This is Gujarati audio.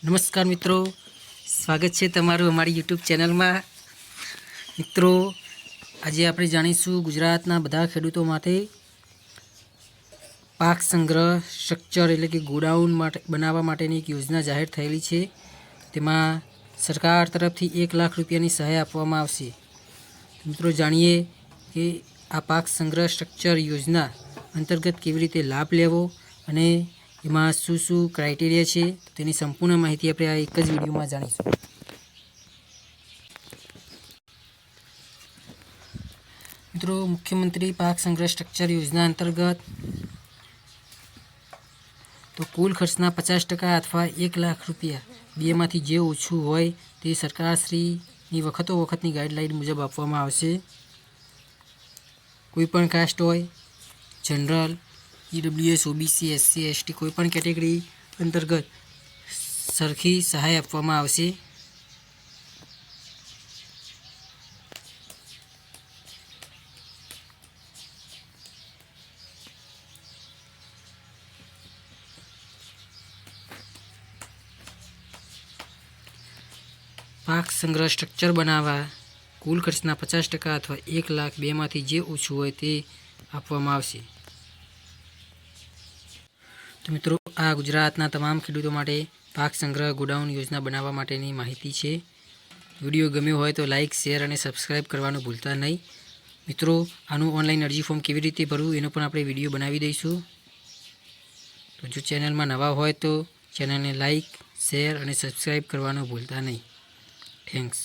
નમસ્કાર મિત્રો, સ્વાગત છે તમારું અમારી યુટ્યુબ ચેનલમાં। મિત્રો, આજે આપણે જાણીશું ગુજરાતના બધા ખેડૂતો માટે પાક સંગ્રહ સ્ટ્રક્ચર એટલે કે ગોડાઉન માટે બનાવવા માટેની એક યોજના જાહેર થયેલી છે। તેમાં સરકાર તરફથી 1 લાખ રૂપિયાની સહાય આપવામાં આવશે। મિત્રો, જાણીએ કે આ પાક સંગ્રહ સ્ટ્રક્ચર યોજના અંતર્ગત કેવી રીતે લાભ લેવો અને એમાં શું શું ક્રાઇટેરિયા છે તેની સંપૂર્ણ માહિતી આપણે આ એક જ વિડીયોમાં જાણીશું। મિત્રો, મુખ્યમંત્રી પાક સંગ્રહ સ્ટ્રક્ચર યોજના અંતર્ગત તો કુલ ખર્ચના 50% અથવા 1 લાખ રૂપિયા બેમાંથી જે ઓછું હોય તે સરકારશ્રીની વખતોવખતની ગાઈડલાઈન મુજબ આપવામાં આવશે। કોઈપણ કાસ્ટ હોય, general, EWS, OBC, SC, ST કોઈપણ કેટેગરી અંતર્ગત સરખી સહાય આપવામાં આવશે। પાક સંગ્રહ સ્ટ્રક્ચર બનાવવા કુલ ખર્ચના 50% અથવા 1 લાખ બેમાંથી જે ઓછું હોય તે આપવામાં આવશે। તો મિત્રો, આ ગુજરાતના તમામ ખેડૂતો માટે પાક સંગ્રહ ગોડાઉન યોજના બનાવવા માટેની માહિતી છે। વિડીયો ગમ્યો હોય તો લાઇક, શેર અને સબસ્ક્રાઈબ કરવાનું ભૂલતા નહીં। મિત્રો, આનું ઓનલાઈન અરજી ફોર્મ કેવી રીતે ભરવું એનો પણ આપણે વિડીયો બનાવી દઈશું। તો જો ચેનલમાં નવા હોય તો ચેનલને લાઇક, શેર અને સબસ્ક્રાઈબ કરવાનું ભૂલતા નહીં। થેન્ક્સ।